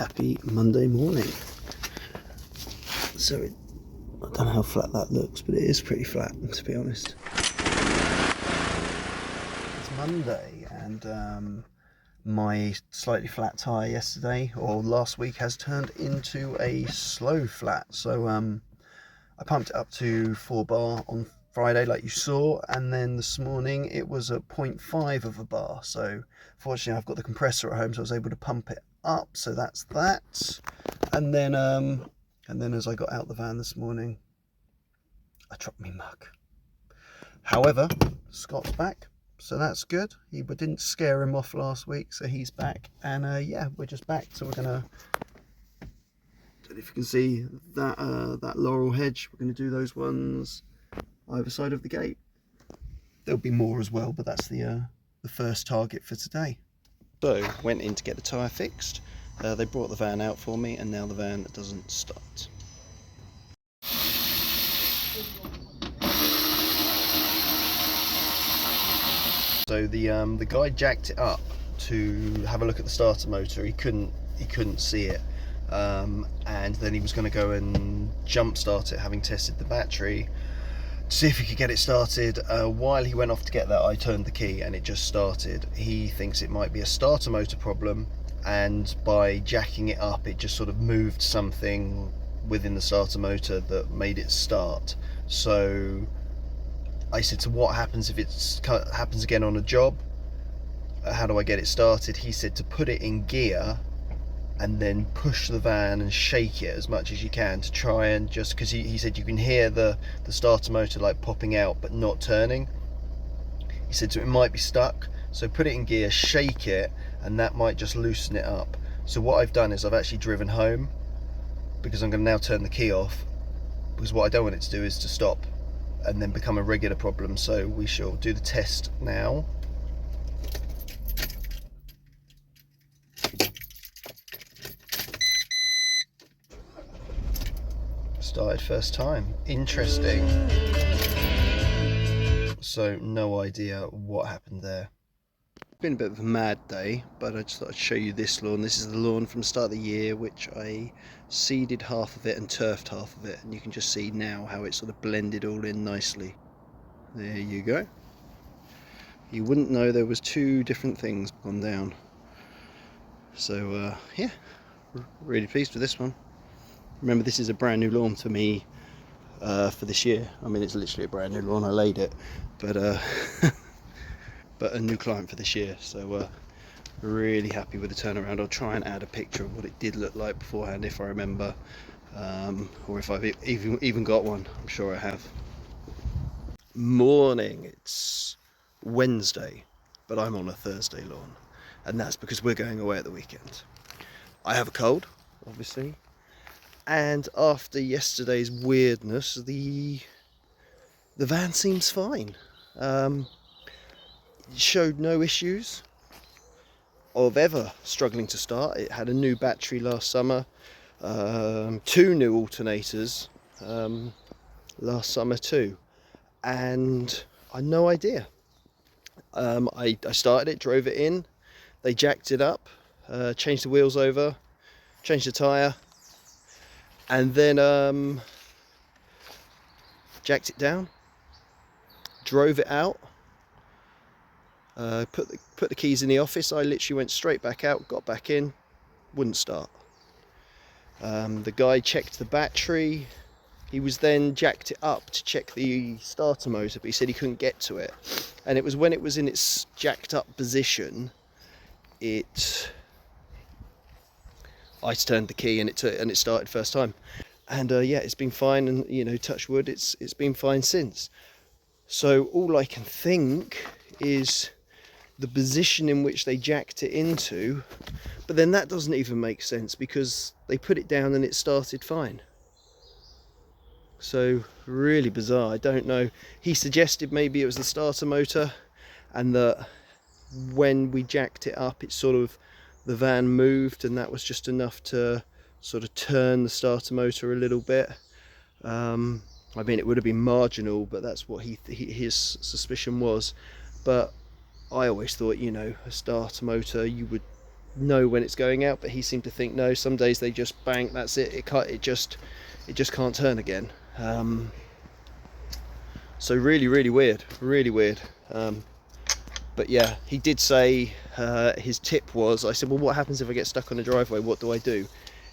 Happy Monday morning. So I don't know how flat that looks, but it is pretty flat, to be honest. It's Monday, and my slightly flat tyre yesterday or last week has turned into a slow flat. So I pumped it up to 4 bar on Friday, like you saw, and then this morning it was at 0.5 of a bar. So fortunately I've got the compressor at home, so I was able to pump it up. So that's that. And then as I got out the van this morning, I dropped me mug. However, Scott's back, so that's good. We didn't scare him off last week, so he's back. And yeah, we're just back. So we're gonna, don't know if you can see that that laurel hedge. We're gonna do those ones either side of the gate. There'll be more as well, but that's the first target for today. So went in to get the tyre fixed. They brought the van out for me, and now the van doesn't start. So the guy jacked it up to have a look at the starter motor. He couldn't see it, and then he was going to go and jump start it, having tested the battery, to see if he could get it started. While he went off to get that, I turned the key and it just started. He thinks it might be a starter motor problem, and by jacking it up it just sort of moved something within the starter motor that made it start. So I said, so what happens if it happens again on a job? How do I get it started? He said to put it in gear and then push the van and shake it as much as you can to try and just, because he said you can hear the starter motor like popping out but not turning. He said so it might be stuck, so put it in gear, shake it, and that might just loosen it up. So what I've done is I've actually driven home, because I'm going to now turn the key off, because what I don't want it to do is to stop and then become a regular problem. So we shall do the test now. Started first time. Interesting. So no idea what happened there. Been a bit of a mad day, but I just thought I'd show you this lawn. This is the lawn from the start of the year, which I seeded half of it and turfed half of it, and you can just see now how it sort of blended all in nicely. There you go. You wouldn't know there was two different things gone down. So yeah, really pleased with this one. Remember, this is a brand new lawn for me for this year. I mean, it's literally a brand new lawn. I laid it, but but a new client for this year. So really happy with the turnaround. I'll try and add a picture of what it did look like beforehand if I remember, or if I've even got one. I'm sure I have. Morning. It's Wednesday, but I'm on a Thursday lawn, and that's because we're going away at the weekend. I have a cold, obviously, and after yesterday's weirdness, the van seems fine. It showed no issues of ever struggling to start. It had a new battery last summer, 2 new alternators last summer too, and I had no idea. I started it, drove it in, they jacked it up, changed the wheels over, changed the tyre, and then jacked it down, drove it out, put the keys in the office. I literally went straight back out, got back in, wouldn't start. The guy checked the battery. He was then jacked it up to check the starter motor, but he said he couldn't get to it. And it was when it was in its jacked up position, I turned the key and it started first time. And yeah, it's been fine, and you know, touch wood, it's been fine since. So all I can think is the position in which they jacked it into, but then that doesn't even make sense because they put it down and it started fine. So really bizarre. I don't know. He suggested maybe it was the starter motor, and that when we jacked it up, it sort of, the van moved, and that was just enough to sort of turn the starter motor a little bit. I mean, it would have been marginal, but that's what his suspicion was. But I always thought, you know, a starter motor, you would know when it's going out, but he seemed to think no. Some days they just bang, that's it. It just can't turn again. So really weird, really weird. But yeah, he did say his tip was, I said, well, what happens if I get stuck on a driveway? What do I do?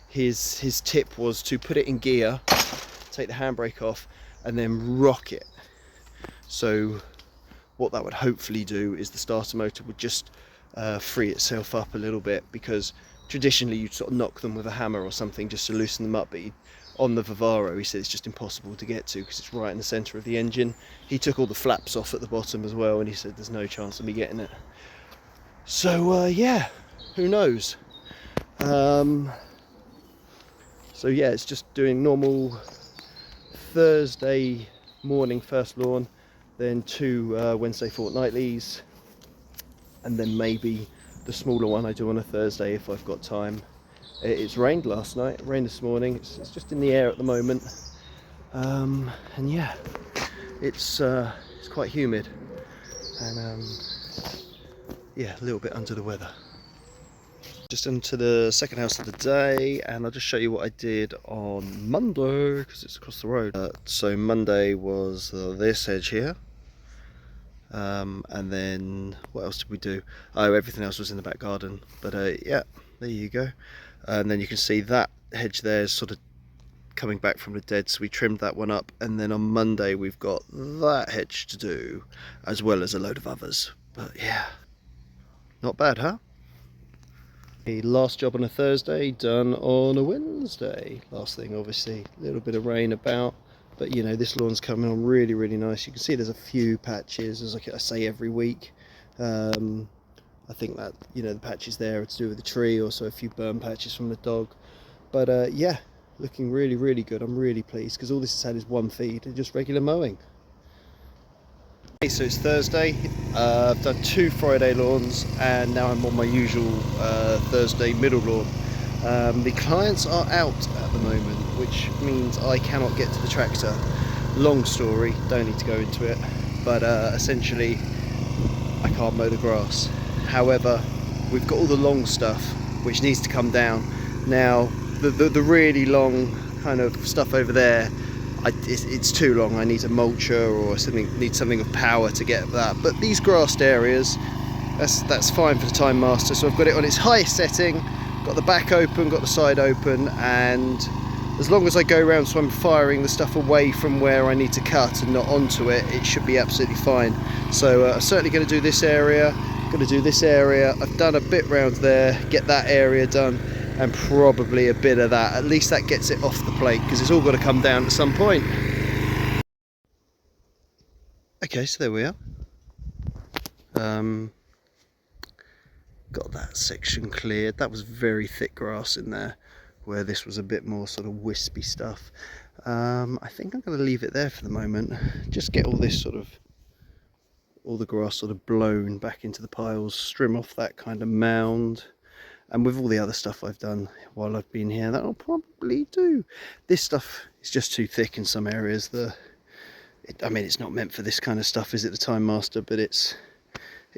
His tip was to put it in gear, take the handbrake off, and then rock it. So what that would hopefully do is the starter motor would just free itself up a little bit, because traditionally you'd sort of knock them with a hammer or something just to loosen them up, but on the Vivaro he said it's just impossible to get to because it's right in the centre of the engine. He took all the flaps off at the bottom as well, and he said there's no chance of me getting it. So yeah, who knows. So yeah, it's just doing normal Thursday morning first lawn, then 2 Wednesday fortnightlies, and then maybe the smaller one I do on a Thursday if I've got time. It's rained last night, it rained this morning, it's just in the air at the moment, and yeah, it's quite humid, and yeah, a little bit under the weather. Just into the second house of the day, and I'll just show you what I did on Monday because it's across the road. So Monday was this hedge here, and then what else did we do? Oh, everything else was in the back garden, but yeah, there you go. And then you can see that hedge there is sort of coming back from the dead, so we trimmed that one up, and then on Monday we've got that hedge to do as well as a load of others. But yeah, not bad, huh? The last job on a Thursday, done on a Wednesday. Last thing, obviously, a little bit of rain about, but you know, this lawn's coming on really nice. You can see there's a few patches, as I say every week. I think that, you know, the patches there are to do with the tree, also a few burn patches from the dog. But yeah, looking really good. I'm really pleased because all this has had is one feed and just regular mowing. Okay, so it's Thursday. I've done 2 Friday lawns, and now I'm on my usual Thursday middle lawn. The clients are out at the moment, which means I cannot get to the tractor. Long story, don't need to go into it, but essentially I can't mow the grass. However, we've got all the long stuff which needs to come down. Now the really long kind of stuff over there, it's too long. I need a mulcher or something, need something of power to get that. But these grassed areas, that's fine for the Time Master. So I've got it on its highest setting, got the back open, got the side open, and as long as I go around so I'm firing the stuff away from where I need to cut and not onto it, it should be absolutely fine. So I'm certainly going to do this area, going to do this area. I've done a bit round there, get that area done, and probably a bit of that. At least that gets it off the plate, because it's all got to come down at some point. Okay, so there we are. Got that section cleared. That was very thick grass in there, where this was a bit more sort of wispy stuff. I think I'm going to leave it there for the moment. Just get all this sort of, all the grass sort of blown back into the piles, trim off that kind of mound. And with all the other stuff I've done while I've been here, that'll probably do. This stuff is just too thick in some areas. I mean, it's not meant for this kind of stuff, is it, the Time Master? But it's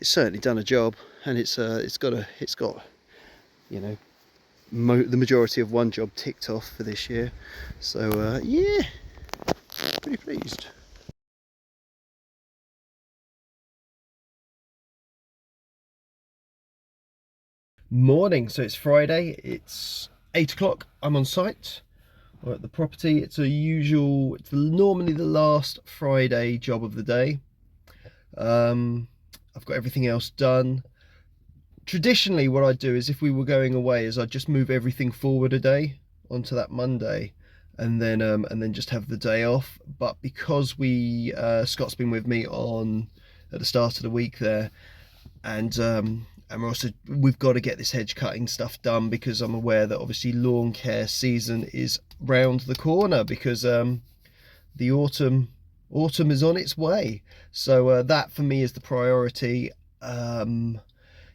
certainly done a job, and it's got you know, the majority of one job ticked off for this year. So yeah, pretty pleased. Morning, so it's Friday, it's 8 o'clock, I'm on site, we're at the property. It's normally the last Friday job of the day. I've got everything else done. Traditionally what I'd do is, if we were going away, is I'd just move everything forward a day onto that Monday, and then just have the day off. But because Scott's been with me at the start of the week there, and we've got to get this hedge cutting stuff done, because I'm aware that obviously lawn care season is round the corner, because the autumn is on its way. So that for me is the priority.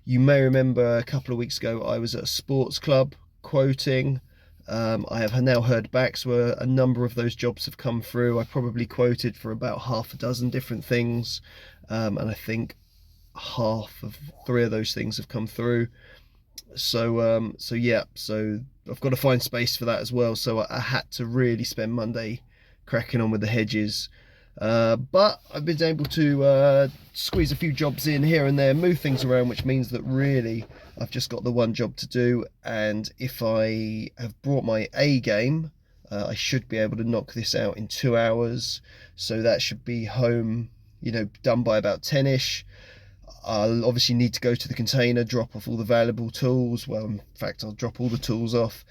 You may remember a couple of weeks ago I was at a sports club quoting. I have now heard back, so a number of those jobs have come through. I probably quoted for about half a dozen different things, and I think half of 3 of those things have come through. So yeah, so I've got to find space for that as well. So I had to really spend Monday cracking on with the hedges. But I've been able to squeeze a few jobs in here and there, move things around, which means that really I've just got the one job to do. And if I have brought my A game, I should be able to knock this out in 2 hours. So that should be home, done by about 10ish. I'll obviously need to go to the container, drop off all the valuable tools. Well, in fact, I'll drop all the tools off.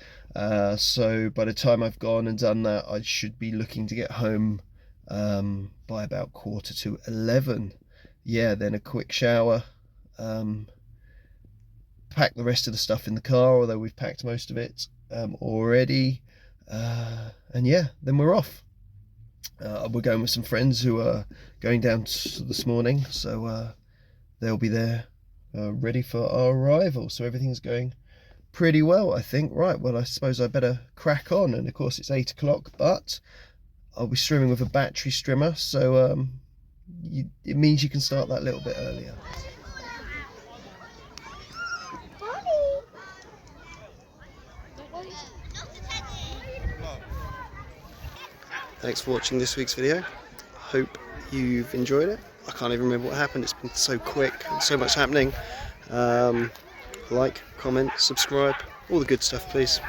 So by the time I've gone and done that, I should be looking to get home by about 11:15. Yeah, then a quick shower, pack the rest of the stuff in the car, although we've packed most of it already. And yeah, then we're off. We're going with some friends who are going down this morning, so they'll be there ready for our arrival. So everything's going pretty well, I think. Right, well, I suppose I better crack on. And of course it's 8 o'clock, but I'll be streaming with a battery strimmer, so it means you can start that little bit earlier. Thanks for watching this week's video. Hope you've enjoyed it. I can't even remember what happened. It's been so quick, so much happening. Like, comment, subscribe, all the good stuff, please.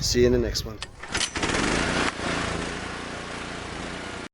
See you in the next one.